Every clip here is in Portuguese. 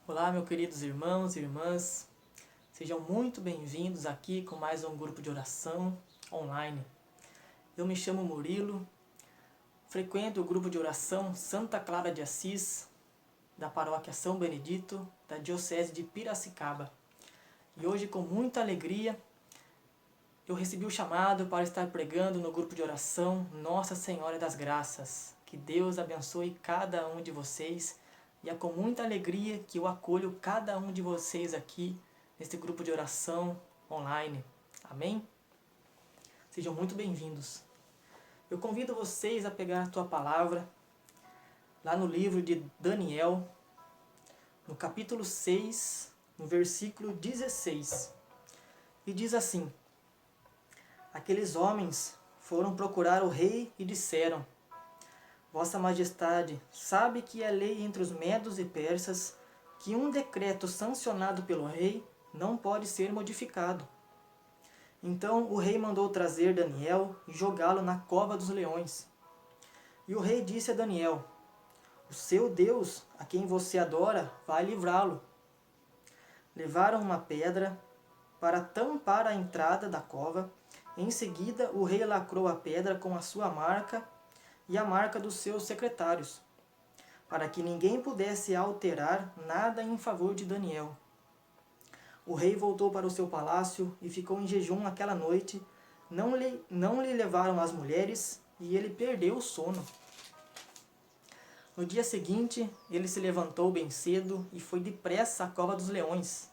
Olá, meus queridos irmãos e irmãs, sejam muito bem-vindos aqui com mais um grupo de oração online. Eu me chamo Murilo, frequento o grupo de oração Santa Clara de Assis, da paróquia São Benedito, da Diocese de Piracicaba. E hoje, com muita alegria, eu recebi o chamado para estar pregando no grupo de oração Nossa Senhora das Graças. Que Deus abençoe cada um de vocês. E é com muita alegria que eu acolho cada um de vocês aqui neste grupo de oração online. Amém? Sejam muito bem-vindos. Eu convido vocês a pegar a tua palavra lá no livro de Daniel, no capítulo 6, no versículo 16. E diz assim: Aqueles homens foram procurar o rei e disseram: Vossa Majestade sabe que é lei entre os medos e persas que um decreto sancionado pelo rei não pode ser modificado. Então o rei mandou trazer Daniel e jogá-lo na cova dos leões. E o rei disse a Daniel: O seu Deus, a quem você adora, vai livrá-lo. Levaram uma pedra para tampar a entrada da cova. Em seguida, o rei lacrou a pedra com a sua marca e a marca dos seus secretários, para que ninguém pudesse alterar nada em favor de Daniel. O rei voltou para o seu palácio e ficou em jejum aquela noite. Não lhe levaram as mulheres e ele perdeu o sono. No dia seguinte, ele se levantou bem cedo e foi depressa à cova dos leões.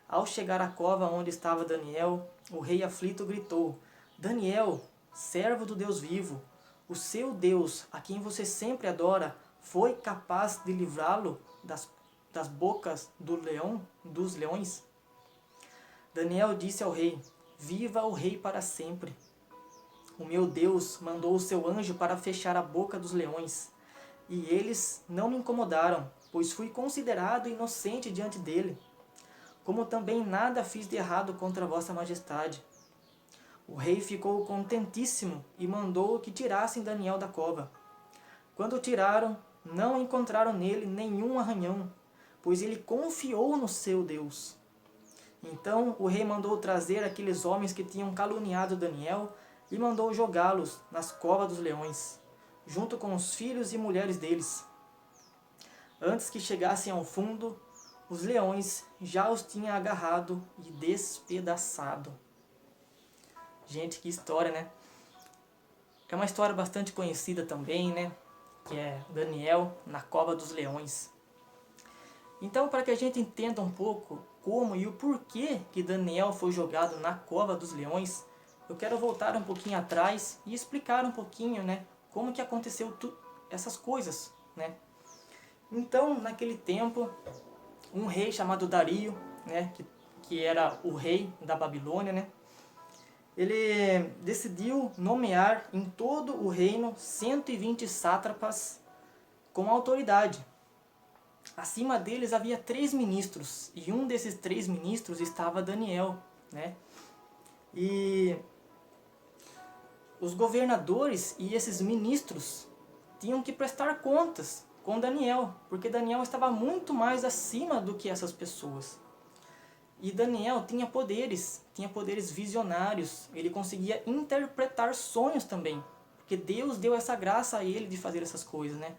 Ao chegar à cova onde estava Daniel, o rei aflito gritou: Daniel, servo do Deus vivo, o seu Deus, a quem você sempre adora, foi capaz de livrá-lo das bocas dos leões? Daniel disse ao rei: Viva o rei para sempre. O meu Deus mandou o seu anjo para fechar a boca dos leões, e eles não me incomodaram, pois fui considerado inocente diante dele. Como também nada fiz de errado contra vossa majestade. O rei ficou contentíssimo e mandou que tirassem Daniel da cova. Quando o tiraram, não encontraram nele nenhum arranhão, pois ele confiou no seu Deus. Então o rei mandou trazer aqueles homens que tinham caluniado Daniel e mandou jogá-los nas covas dos leões, junto com os filhos e mulheres deles. Antes que chegassem ao fundo, os leões já os tinham agarrado e despedaçado. Gente, que história, né? É uma história bastante conhecida também, né? Que é Daniel na cova dos leões. Então, para que a gente entenda um pouco como e o porquê que Daniel foi jogado na cova dos leões, eu quero voltar um pouquinho atrás e explicar um pouquinho, né? Como que aconteceu essas coisas, né? Então, naquele tempo, um rei chamado Dario, né? Que era o rei da Babilônia, né? Ele decidiu nomear em todo o reino 120 sátrapas com autoridade. Acima deles havia 3 ministros, e um desses 3 ministros estava Daniel, né? E os governadores e esses ministros tinham que prestar contas com Daniel, porque Daniel estava muito mais acima do que essas pessoas. E Daniel tinha poderes visionários, ele conseguia interpretar sonhos também, porque Deus deu essa graça a ele de fazer essas coisas, né?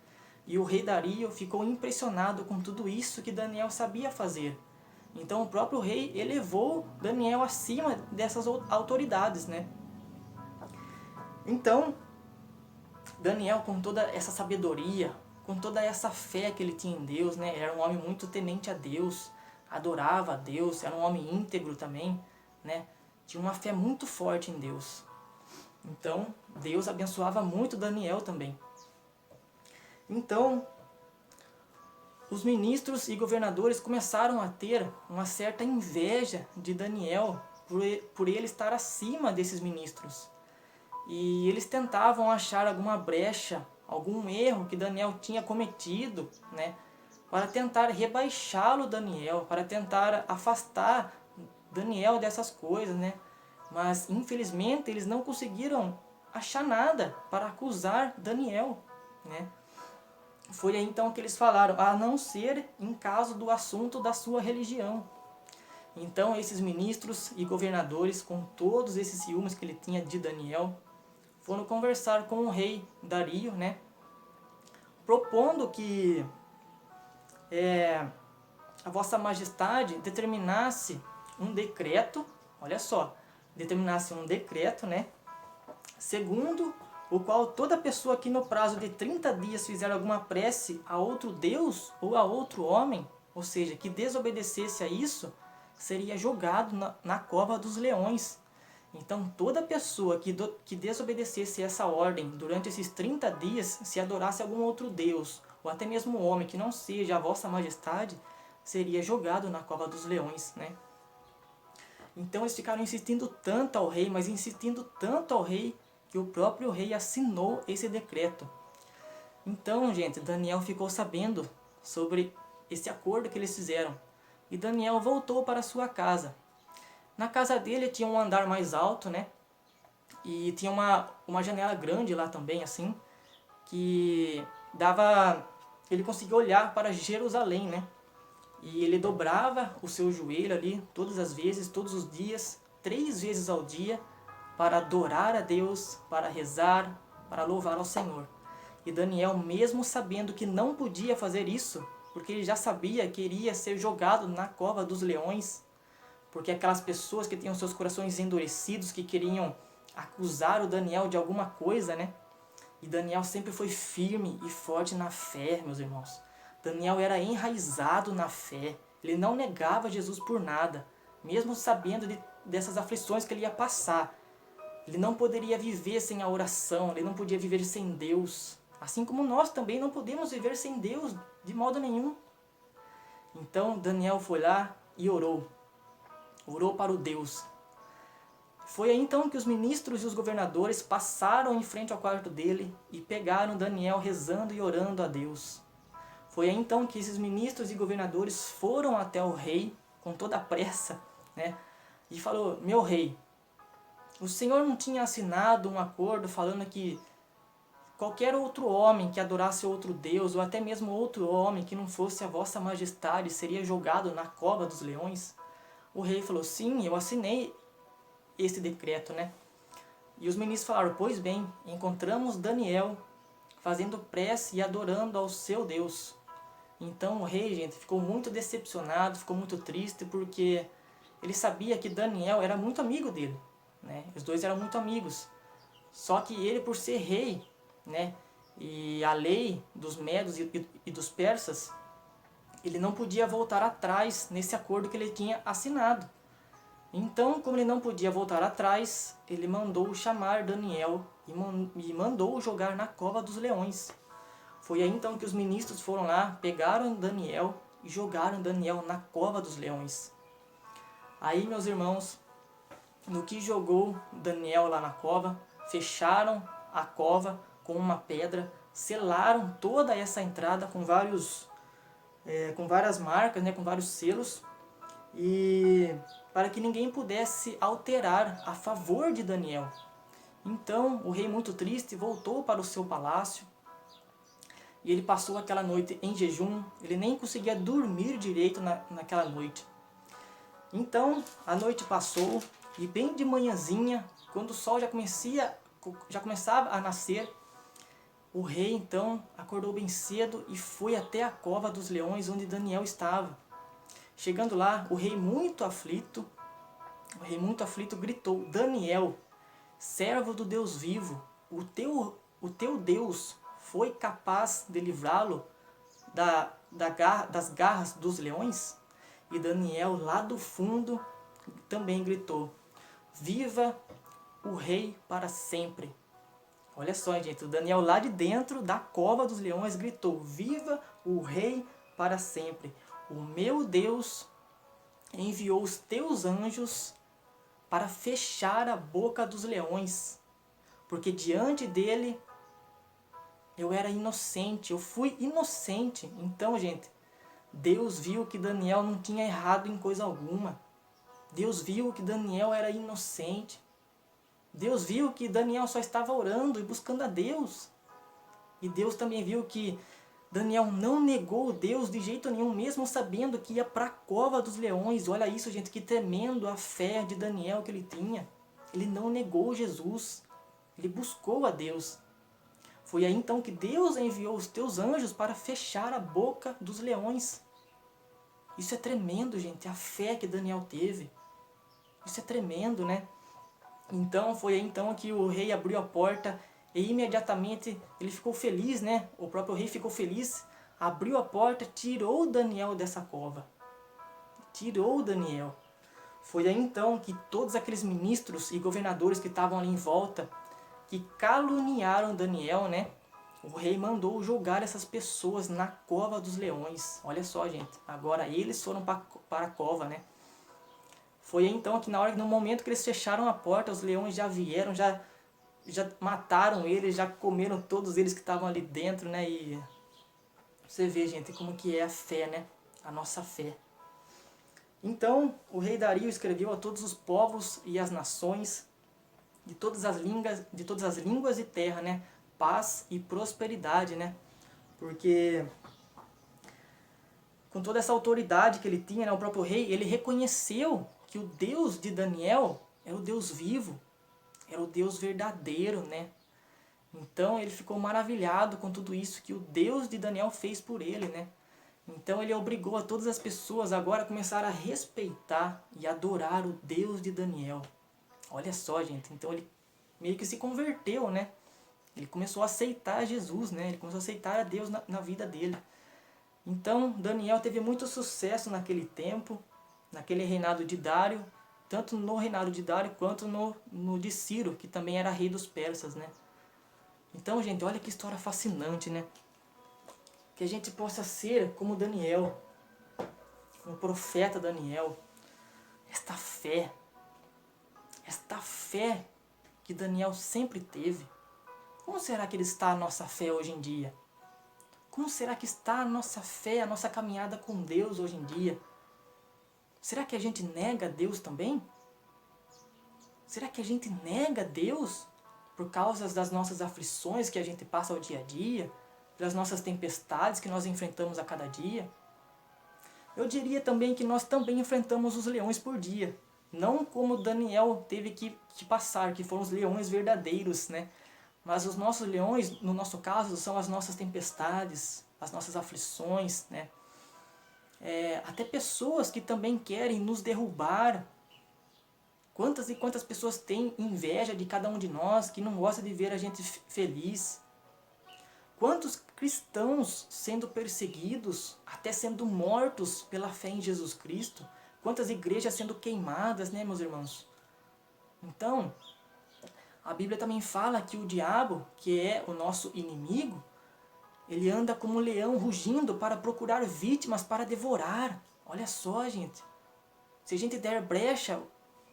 E o rei Dario ficou impressionado com tudo isso que Daniel sabia fazer. Então o próprio rei elevou Daniel acima dessas autoridades, né? Então, Daniel, com toda essa sabedoria, com toda essa fé que ele tinha em Deus, né? Era um homem muito temente a Deus, adorava a Deus, era um homem íntegro também, né? Tinha uma fé muito forte em Deus. Então, Deus abençoava muito Daniel também. Então, os ministros e governadores começaram a ter uma certa inveja de Daniel por ele estar acima desses ministros. E eles tentavam achar alguma brecha, algum erro que Daniel tinha cometido, né? Para tentar rebaixá-lo Daniel, para tentar afastar Daniel dessas coisas, né? Mas infelizmente eles não conseguiram achar nada para acusar Daniel, né? Foi aí então que eles falaram, a não ser em caso do assunto da sua religião. Então esses ministros e governadores, com todos esses ciúmes que ele tinha de Daniel, foram conversar com o rei Dario, né, propondo que a vossa majestade determinasse um decreto, olha só, determinasse um decreto, né, segundo o qual toda pessoa que no prazo de 30 dias fizer alguma prece a outro Deus ou a outro homem, ou seja, que desobedecesse a isso, seria jogado na cova dos leões. Então toda pessoa que desobedecesse essa ordem durante esses 30 dias, se adorasse algum outro Deus, ou até mesmo um homem que não seja a vossa majestade, seria jogado na cova dos leões, né? Então eles ficaram insistindo tanto ao rei, mas insistindo tanto ao rei, que o próprio rei assinou esse decreto. Então, gente, Daniel ficou sabendo sobre esse acordo que eles fizeram. E Daniel voltou para sua casa. Na casa dele tinha um andar mais alto, né? E tinha uma janela grande lá também, assim, que dava... Ele conseguia olhar para Jerusalém, né? E ele dobrava o seu joelho ali todas as vezes, todos os dias, 3 vezes ao dia, para adorar a Deus, para rezar, para louvar ao Senhor. E Daniel, mesmo sabendo que não podia fazer isso, porque ele já sabia que iria ser jogado na cova dos leões, porque aquelas pessoas que tinham seus corações endurecidos, que queriam acusar o Daniel de alguma coisa, né? E Daniel sempre foi firme e forte na fé, meus irmãos. Daniel era enraizado na fé. Ele não negava Jesus por nada, mesmo sabendo dessas aflições que ele ia passar. Ele não poderia viver sem a oração, ele não podia viver sem Deus. Assim como nós também não podemos viver sem Deus de modo nenhum. Então Daniel foi lá e orou. Orou para o Deus. Foi aí então que os ministros e os governadores passaram em frente ao quarto dele e pegaram Daniel rezando e orando a Deus. Foi aí então que esses ministros e governadores foram até o rei com toda a pressa, né? E falou, meu rei, o Senhor não tinha assinado um acordo falando que qualquer outro homem que adorasse outro Deus, ou até mesmo outro homem que não fosse a vossa majestade, seria jogado na cova dos leões? O rei falou, sim, eu assinei esse decreto, né? E os ministros falaram, pois bem, encontramos Daniel fazendo prece e adorando ao seu Deus. Então o rei, gente, ficou muito decepcionado, ficou muito triste, porque ele sabia que Daniel era muito amigo dele, né? Os dois eram muito amigos. Só que ele, por ser rei, né, e a lei dos medos e dos persas, ele não podia voltar atrás nesse acordo que ele tinha assinado. Então, como ele não podia voltar atrás, ele mandou chamar Daniel e mandou jogar na cova dos leões. Foi aí então que os ministros foram lá, pegaram Daniel e jogaram Daniel na cova dos leões. Aí, meus irmãos, no que jogou Daniel lá na cova, fecharam a cova com uma pedra, selaram toda essa entrada com várias marcas, né, com vários selos, e para que ninguém pudesse alterar a favor de Daniel. Então o rei, muito triste, voltou para o seu palácio e ele passou aquela noite em jejum. Ele nem conseguia dormir direito naquela noite. Então a noite passou e bem de manhãzinha, quando o sol já começava a nascer, o rei então acordou bem cedo e foi até a cova dos leões onde Daniel estava. Chegando lá, o rei muito aflito gritou, Daniel, servo do Deus vivo, o teu Deus foi capaz de livrá-lo das garras dos leões? E Daniel, lá do fundo, também gritou, viva o rei para sempre. Olha só, gente, o Daniel lá de dentro da cova dos leões gritou, viva o rei para sempre. O meu Deus enviou os teus anjos para fechar a boca dos leões, porque diante dele eu era inocente, eu fui inocente. Então, gente, Deus viu que Daniel não tinha errado em coisa alguma. Deus viu que Daniel era inocente. Deus viu que Daniel só estava orando e buscando a Deus. E Deus também viu que Daniel não negou Deus de jeito nenhum, mesmo sabendo que ia para a cova dos leões. Olha isso, gente, que tremendo a fé de Daniel que ele tinha. Ele não negou Jesus, ele buscou a Deus. Foi aí então que Deus enviou os teus anjos para fechar a boca dos leões. Isso é tremendo, gente, a fé que Daniel teve. Isso é tremendo, né? Então foi aí então que o rei abriu a porta e imediatamente ele ficou feliz, né? O próprio rei ficou feliz, abriu a porta, tirou Daniel dessa cova. Tirou Daniel. Foi aí então que todos aqueles ministros e governadores que estavam ali em volta, que caluniaram Daniel, né? O rei mandou jogar essas pessoas na cova dos leões. Olha só, gente. Agora eles foram para a cova, né? Foi aí então que no momento que eles fecharam a porta, os leões já vieram, já mataram eles, já comeram todos eles que estavam ali dentro, né? E você vê, gente, como que é a fé, né? A nossa fé. Então, o rei Dario escreveu a todos os povos e as nações, de todas as línguas e terra, né? Paz e prosperidade, né? Porque com toda essa autoridade que ele tinha, né, o próprio rei, ele reconheceu que o Deus de Daniel era o Deus vivo, era o Deus verdadeiro, né? Então ele ficou maravilhado com tudo isso que o Deus de Daniel fez por ele, né? Então ele obrigou a todas as pessoas agora a começar a respeitar e adorar o Deus de Daniel. Olha só, gente, então ele meio que se converteu, né? Ele começou a aceitar Jesus, né? Ele começou a aceitar a Deus na vida dele. Então Daniel teve muito sucesso naquele tempo, naquele reinado de Dário, tanto no reinado de Dário quanto no de Ciro, que também era rei dos persas, né? Então, gente, olha que história fascinante, né? Que a gente possa ser como Daniel, como o profeta Daniel. Esta fé que Daniel sempre teve. Como será que está a nossa fé hoje em dia? Como será que está a nossa fé, a nossa caminhada com Deus hoje em dia? Será que a gente nega Deus também? Será que a gente nega Deus por causa das nossas aflições que a gente passa ao dia a dia? Pelas nossas tempestades que nós enfrentamos a cada dia? Eu diria também que nós também enfrentamos os leões por dia. Não como Daniel teve que passar, que foram os leões verdadeiros, né? Mas os nossos leões, no nosso caso, são as nossas tempestades, as nossas aflições, né? Até pessoas que também querem nos derrubar. Quantas e quantas pessoas têm inveja de cada um de nós, que não gosta de ver a gente feliz? Quantos cristãos sendo perseguidos, até sendo mortos pela fé em Jesus Cristo? Quantas igrejas sendo queimadas, né, meus irmãos? Então, a Bíblia também fala que o diabo, que é o nosso inimigo, ele anda como um leão rugindo para procurar vítimas para devorar. Olha só, gente. Se a gente der brecha,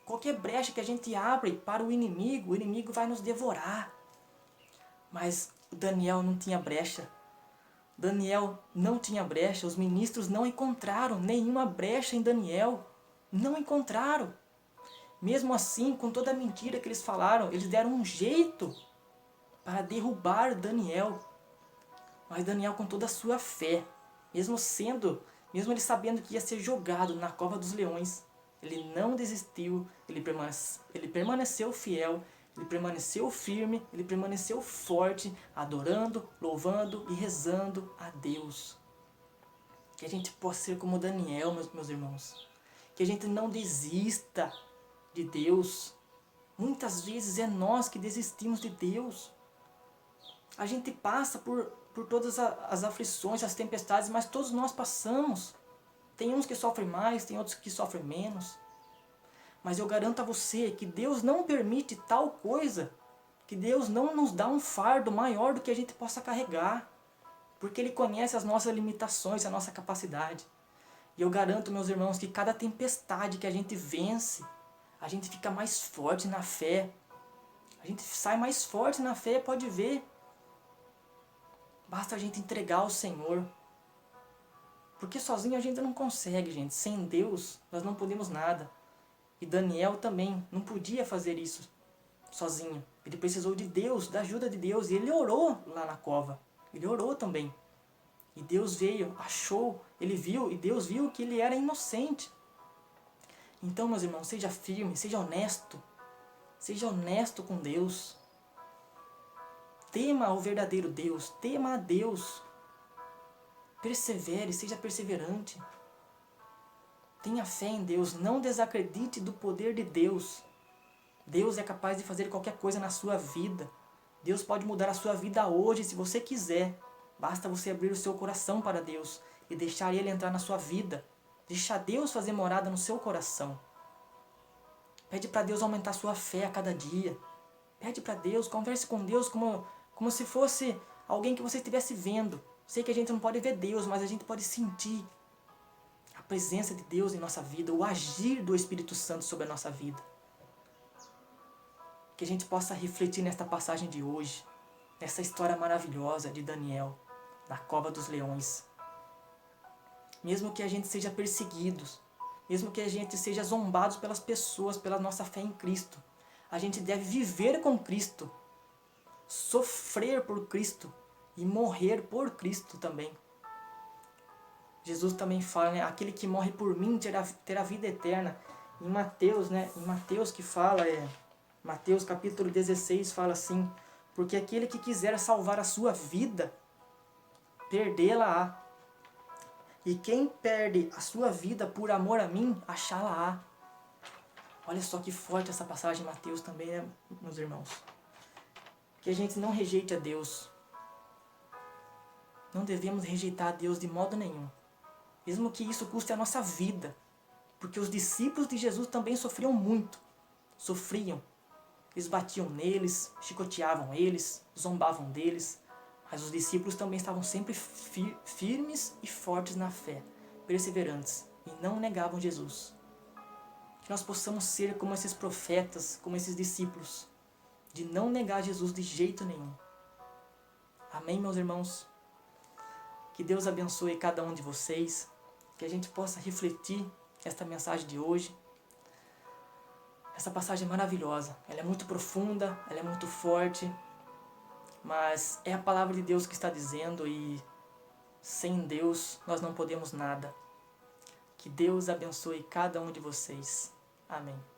qualquer brecha que a gente abre para o inimigo vai nos devorar. Mas Daniel não tinha brecha. Daniel não tinha brecha. Os ministros não encontraram nenhuma brecha em Daniel. Não encontraram. Mesmo assim, com toda a mentira que eles falaram, eles deram um jeito para derrubar Daniel. Mas Daniel, com toda a sua fé, mesmo ele sabendo que ia ser jogado na cova dos leões, ele não desistiu, ele permaneceu fiel, ele permaneceu firme, ele permaneceu forte, adorando, louvando e rezando a Deus. Que a gente possa ser como Daniel, meus irmãos. Que a gente não desista de Deus. Muitas vezes é nós que desistimos de Deus. A gente passa por todas as aflições, as tempestades, mas todos nós passamos. Tem uns que sofrem mais, tem outros que sofrem menos. Mas eu garanto a você que Deus não permite tal coisa, que Deus não nos dá um fardo maior do que a gente possa carregar. Porque Ele conhece as nossas limitações, a nossa capacidade. E eu garanto, meus irmãos, que cada tempestade que a gente vence, a gente fica mais forte na fé. A gente sai mais forte na fé, pode ver. Basta a gente entregar ao Senhor. Porque sozinho a gente não consegue, gente. Sem Deus, nós não podemos nada. E Daniel também não podia fazer isso sozinho. Ele precisou de Deus, da ajuda de Deus. E ele orou lá na cova. Ele orou também. E Deus veio, achou, ele viu, e Deus viu que ele era inocente. Então, meus irmãos, seja firme, seja honesto. Seja honesto com Deus. Tema o verdadeiro Deus, tema a Deus. Persevere, seja perseverante. Tenha fé em Deus, não desacredite do poder de Deus. Deus é capaz de fazer qualquer coisa na sua vida. Deus pode mudar a sua vida hoje, se você quiser. Basta você abrir o seu coração para Deus e deixar Ele entrar na sua vida. Deixar Deus fazer morada no seu coração. Pede para Deus aumentar a sua fé a cada dia. Pede para Deus, converse com Deus como se fosse alguém que você estivesse vendo. Sei que a gente não pode ver Deus, mas a gente pode sentir a presença de Deus em nossa vida, o agir do Espírito Santo sobre a nossa vida. Que a gente possa refletir nesta passagem de hoje, nessa história maravilhosa de Daniel, na cova dos leões. Mesmo que a gente seja perseguido, mesmo que a gente seja zombado pelas pessoas, pela nossa fé em Cristo, a gente deve viver com Cristo, sofrer por Cristo e morrer por Cristo também. Jesus também fala, né? Aquele que morre por mim terá vida eterna. Em Mateus, né? Em Mateus que fala, Mateus capítulo 16 fala assim, porque aquele que quiser salvar a sua vida, perdê-la-á. E quem perde a sua vida por amor a mim, achá-la-á. Olha só que forte essa passagem de Mateus também, né, meus irmãos? Que a gente não rejeite a Deus. Não devemos rejeitar a Deus de modo nenhum. Mesmo que isso custe a nossa vida. Porque os discípulos de Jesus também sofriam muito. Sofriam. Eles batiam neles, chicoteavam eles, zombavam deles. Mas os discípulos também estavam sempre firmes e fortes na fé, perseverantes, e não negavam Jesus. Que nós possamos ser como esses profetas, como esses discípulos, de não negar Jesus de jeito nenhum. Amém, meus irmãos? Que Deus abençoe cada um de vocês, que a gente possa refletir esta mensagem de hoje. Essa passagem é maravilhosa, ela é muito profunda, ela é muito forte, mas é a palavra de Deus que está dizendo e sem Deus nós não podemos nada. Que Deus abençoe cada um de vocês. Amém.